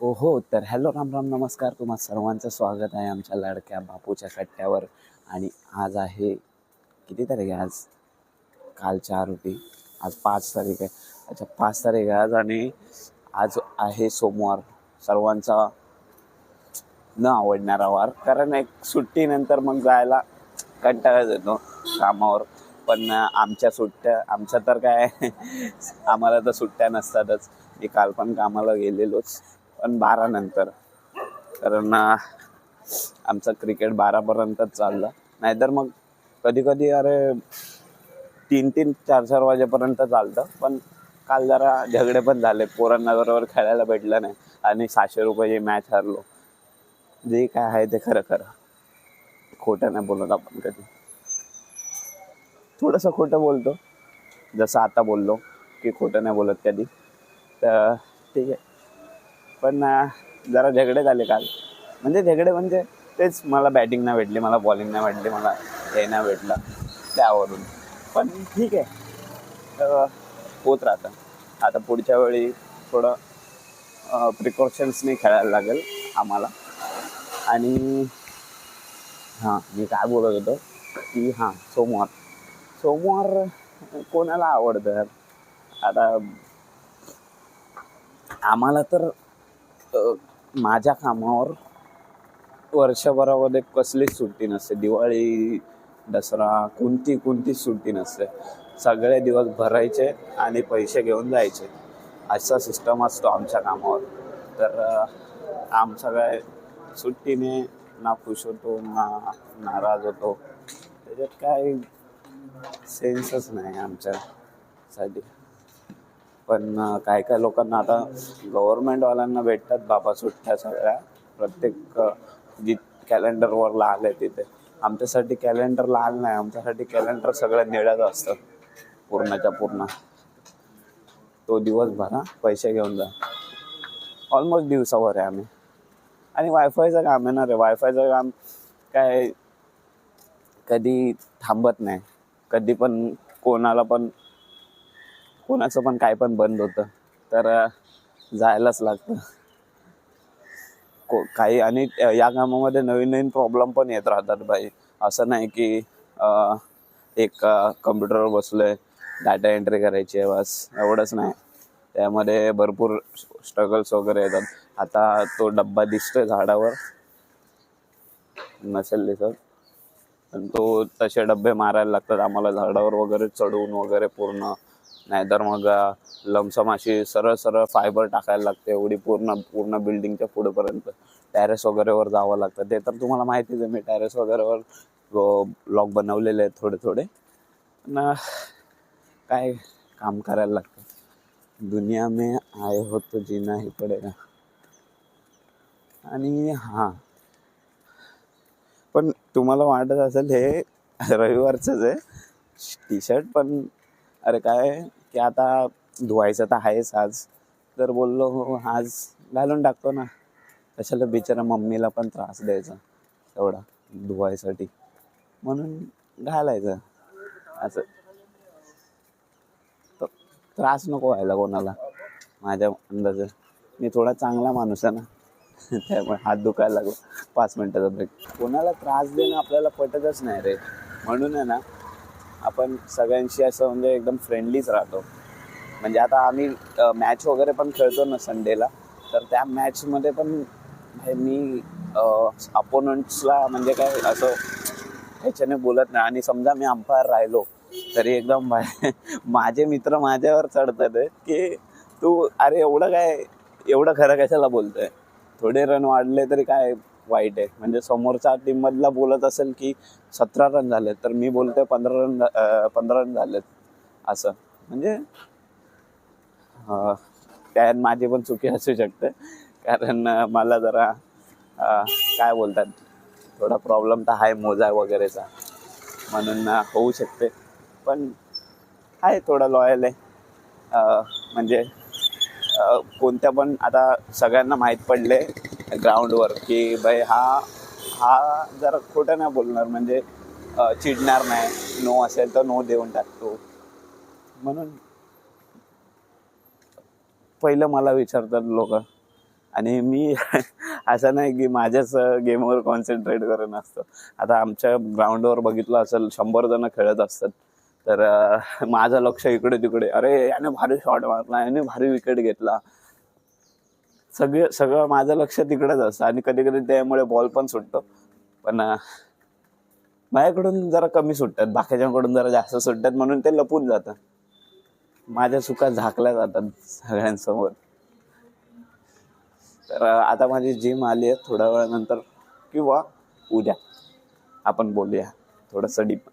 हो. तर हॅलो, राम राम, नमस्कार. तुम्हा सर्वांचं स्वागत आहे आमच्या लाडक्या बापूच्या कट्ट्यावर. आणि आज आहे, किती तारीख आहे आज? काल 4 होती, आज 5 तारीख आहे. अच्छा, 5 तारीख आहे आज. आणि आज आहे सोमवार, सर्वांचा न आवडणारा वार. कारण एक सुट्टीनंतर मग जायला कंटाळा येतो कामावर. पण आमच्या तर काय आम्हाला तर सुट्ट्या नसतातच. मी काल पण कामाला गेलेलोच, पण 12 नंतर. कारण आमचं क्रिकेट 12पर्यंतच चाललं. नाहीतर मग कधी कधी अरे 3-3, 4-4 वाजेपर्यंत चालतं. पण काल जरा झगडे पण झाले, पोरांना बरोबर खेळायला भेटलं नाही आणि 600 रुपयाची मॅच हरलो. जे काय आहे ते खरं खरं, खोटं नाही बोलत आपण कधी. थोडंसं खोटं बोलतो, जसं आता बोललो की खोटं नाही बोलत कधी. तर ठीक आहे. पण जरा झगडे झाले काल. म्हणजे तेच, मला बॅटिंग नाही भेटली, मला बॉलिंग नाही भेटली, मला हे नाही भेटलं त्यावरून. पण ठीक आहे, होत राहतं. आता पुढच्या वेळी थोडं प्रिकॉशन्सनी खेळायला लागेल आम्हाला. आणि मी काय बोलत होतो की सोमवार कोणाला आवडतं यार. आता आम्हाला तर माझ्या कामावर वर्षभरामध्ये कसलीच सुट्टी नसते. दिवाळी, दसरा, कोणतीच सुट्टी नसते. सगळे दिवस भरायचे आणि पैसे घेऊन जायचे, असा सिस्टम असतो आमच्या कामावर. तर आमचा काय सुट्टीने ना खुश होतो ना नाराज होतो. त्याच्यात काय सेन्सच नाही आमच्यासाठी. पण काय काय लोकांना आता गव्हर्नमेंटवाल्यांना भेटतात बाबा सुट्ट्या सगळ्या, प्रत्येक जी कॅलेंडरवर लाल आहे तिथे. आमच्यासाठी कॅलेंडर लाल नाही, आमच्यासाठी कॅलेंडर सगळं निळ्याचं असतं पूर्णच्या पूर्ण. तो दिवस भरा, पैसे घेऊन जा. ऑलमोस्ट दिवसावर आहे आम्ही. आणि वायफायचं काम आहे ना रे. वायफायचं काम काय कधी थांबत नाही. कधी पण कोणाचं पण काय पण बंद होतं, तर जायलाच लागतं काही. आणि या कामामध्ये नवीन नवीन प्रॉब्लेम पण येत राहतात भाई. असं नाही की एक कम्प्युटरवर बसलोय, डाटा एंट्री करायची आहे बस, एवढंच नाही. त्यामध्ये भरपूर स्ट्रगल्स वगैरे येतात. आता तो डब्बा दिसतोय झाडावर, नसेल दिसत, पण तो तसे डब्बे मारायला लागतात आम्हाला झाडावर वगैरे चढवून वगैरे पूर्ण. नाहीतर मग लमसम अशी सरळ सरळ फायबर टाकायला लागते, एवढी पूर्ण बिल्डिंगच्या पुढेपर्यंत. टेरेस वगैरेवर जावं लागतं. ते तर तुम्हाला माहितीच आहे, मी टेरेस वगैरेवर ब्लॉग बनवलेले आहेत थोडे थोडे. पण काय काम करायला लागतं. दुनिया में आए हो तो जीना ही पडेगा. आणि पण तुम्हाला वाटत असेल हे रविवारचंच आहे टी शर्ट, पण अरे काय की आता धुवायचं तर आहेच आज. तर बोललो हो आज घालून टाकतो ना, कशाला बिचारा मम्मीला पण त्रास द्यायचा एवढा धुवायसाठी, म्हणून घालायचं असं. त्रास नको व्हायला कोणाला. माझ्या अंदाजे मी थोडा चांगला माणूस आहे ना, त्यामुळे हात दुखायला लागला. 5 मिनिटाचा ब्रेक. कोणाला त्रास देणं आपल्याला पटतच नाही रे. म्हणून आहे ना, आपण सगळ्यांशी असं म्हणजे एकदम फ्रेंडलीच राहतो. म्हणजे आता आम्ही मॅच वगैरे पण खेळतो ना संडेला, तर त्या मॅचमध्ये पण मी अपोनंट्सला म्हणजे काय असं ह्याच्याने बोलत नाही. आणि समजा मी अंपायर राहिलो तरी एकदम माझे मित्र माझ्यावर चढतात की तू अरे एवढं खरं कशाला बोलतोय, थोडे रन वाढले तरी काय वाईट आहे. म्हणजे समोरच्या टीममधला बोलत असेल की 17 रन झालेत, तर मी बोलतोय 15 रन झालेत असं. म्हणजे त्यात माझी पण चुकी असू शकते, कारण मला जरा काय बोलतात, थोडा प्रॉब्लेम तर आहे मोजा वगैरेचा, म्हणून होऊ शकते. पण आहे थोडा लॉयल आहे. म्हणजे कोणत्या पण आता सगळ्यांना माहीत पडले ग्राउंडवर की बाई हा जरा खोटं नाही बोलणार, म्हणजे चिडणार नाही. नो असेल तर नो देऊन टाकतो. म्हणून पहिलं मला विचारतात लोक आणि मी असं नाही की माझ्याच गेमवर कॉन्सन्ट्रेट करून असतो. आता आमच्या ग्राउंडवर बघितलं असेल 100 जण खेळत असतात, तर माझं लक्ष इकडे तिकडे, अरे याने भारी शॉट मारला, याने भारी विकेट घेतला, सगळं माझं लक्ष तिकडेच असतं. आणि कधी कधी त्यामुळे बॉल पण सुटतो, पण माझ्याकडून जरा कमी सुटतात, बाकीच्यांकडून जरा जास्त सुटतात, म्हणून ते लपून जातं. माझ्या चुका झाकल्या जातात सगळ्यांसमोर. तर आता माझी जिम आली आहे, थोड्या वेळानंतर किंवा उद्या आपण बोलूया थोडंसं डीप.